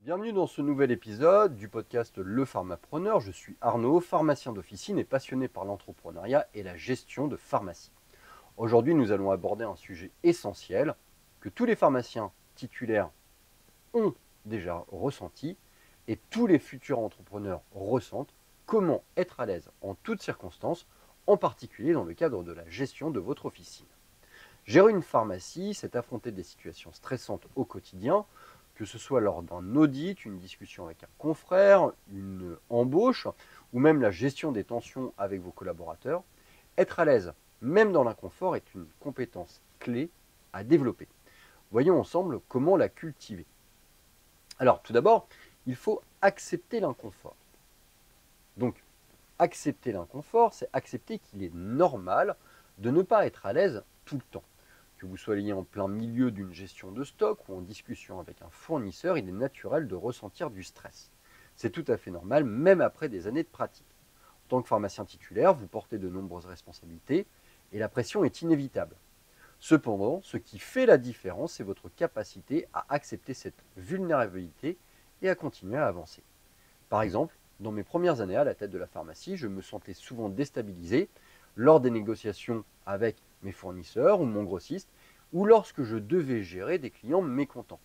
Bienvenue dans ce nouvel épisode du podcast Le Pharmapreneur. Je suis Arnaud, pharmacien d'officine et passionné par l'entrepreneuriat et la gestion de pharmacie. Aujourd'hui, nous allons aborder un sujet essentiel que tous les pharmaciens titulaires ont déjà ressenti et tous les futurs entrepreneurs ressentent: comment être à l'aise en toutes circonstances, en particulier dans le cadre de la gestion de votre officine. Gérer une pharmacie, c'est affronter des situations stressantes au quotidien, que ce soit lors d'un audit, une discussion avec un confrère, une embauche, ou même la gestion des tensions avec vos collaborateurs. Être à l'aise, même dans l'inconfort, est une compétence clé à développer. Voyons ensemble comment la cultiver. Alors, tout d'abord, il faut accepter l'inconfort. Donc, accepter l'inconfort, c'est accepter qu'il est normal de ne pas être à l'aise tout le temps. Que vous soyez en plein milieu d'une gestion de stock ou en discussion avec un fournisseur, il est naturel de ressentir du stress. C'est tout à fait normal, même après des années de pratique. En tant que pharmacien titulaire, vous portez de nombreuses responsabilités et la pression est inévitable. Cependant, ce qui fait la différence, c'est votre capacité à accepter cette vulnérabilité et à continuer à avancer. Par exemple, dans mes premières années à la tête de la pharmacie, je me sentais souvent déstabilisé lors des négociations avec mes fournisseurs ou mon grossiste, ou lorsque je devais gérer des clients mécontents.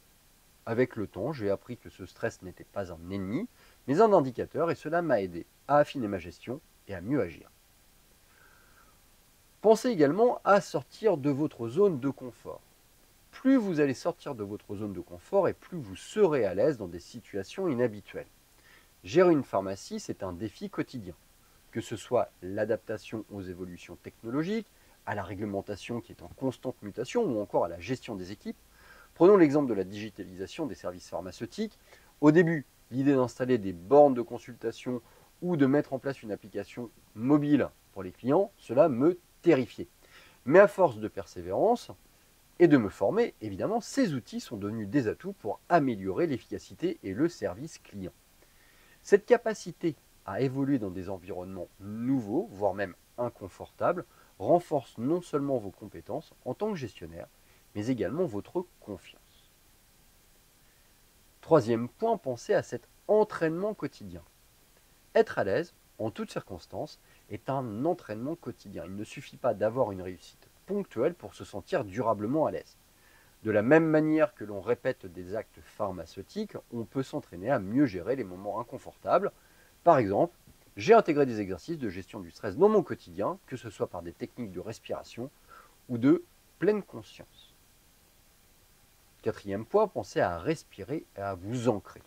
Avec le temps, j'ai appris que ce stress n'était pas un ennemi, mais un indicateur, et cela m'a aidé à affiner ma gestion et à mieux agir. Pensez également à sortir de votre zone de confort. Plus vous allez sortir de votre zone de confort et plus vous serez à l'aise dans des situations inhabituelles. Gérer une pharmacie, c'est un défi quotidien, que ce soit l'adaptation aux évolutions technologiques, à la réglementation qui est en constante mutation ou encore à la gestion des équipes. Prenons l'exemple de la digitalisation des services pharmaceutiques. Au début, l'idée d'installer des bornes de consultation ou de mettre en place une application mobile pour les clients, cela me terrifiait. Mais à force de persévérance et de me former, évidemment, ces outils sont devenus des atouts pour améliorer l'efficacité et le service client. Cette capacité à évoluer dans des environnements nouveaux, voire même inconfortables, renforce non seulement vos compétences en tant que gestionnaire, mais également votre confiance. Troisième point, pensez à cet entraînement quotidien. Être à l'aise, en toutes circonstances, est un entraînement quotidien. Il ne suffit pas d'avoir une réussite ponctuelle pour se sentir durablement à l'aise. De la même manière que l'on répète des actes pharmaceutiques, on peut s'entraîner à mieux gérer les moments inconfortables. Par exemple, j'ai intégré des exercices de gestion du stress dans mon quotidien, que ce soit par des techniques de respiration ou de pleine conscience. Quatrième point, pensez à respirer et à vous ancrer.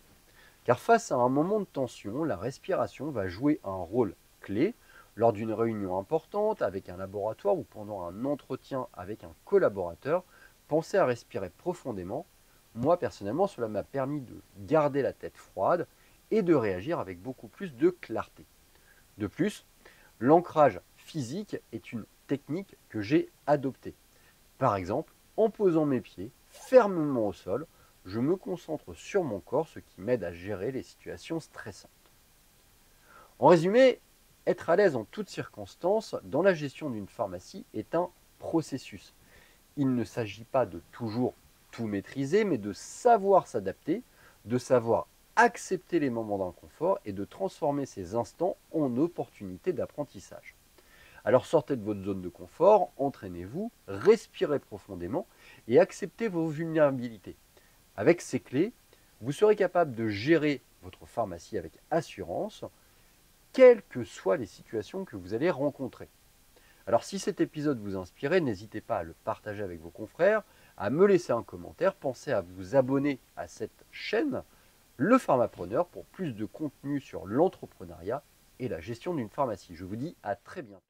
Car face à un moment de tension, la respiration va jouer un rôle clé lors d'une réunion importante avec un laboratoire ou pendant un entretien avec un collaborateur. Pensez à respirer profondément. Moi, personnellement, cela m'a permis de garder la tête froide et de réagir avec beaucoup plus de clarté. De plus, l'ancrage physique est une technique que j'ai adoptée. Par exemple, en posant mes pieds fermement au sol, je me concentre sur mon corps, ce qui m'aide à gérer les situations stressantes. En résumé, être à l'aise en toutes circonstances dans la gestion d'une pharmacie est un processus. Il ne s'agit pas de toujours tout maîtriser, mais de savoir s'adapter, de savoir accepter les moments d'inconfort et de transformer ces instants en opportunités d'apprentissage. Alors sortez de votre zone de confort, entraînez-vous, respirez profondément et acceptez vos vulnérabilités. Avec ces clés, vous serez capable de gérer votre pharmacie avec assurance, quelles que soient les situations que vous allez rencontrer. Alors si cet épisode vous inspire, n'hésitez pas à le partager avec vos confrères, à me laisser un commentaire, pensez à vous abonner à cette chaîne, Le Pharmapreneur, pour plus de contenu sur l'entrepreneuriat et la gestion d'une pharmacie. Je vous dis à très bientôt.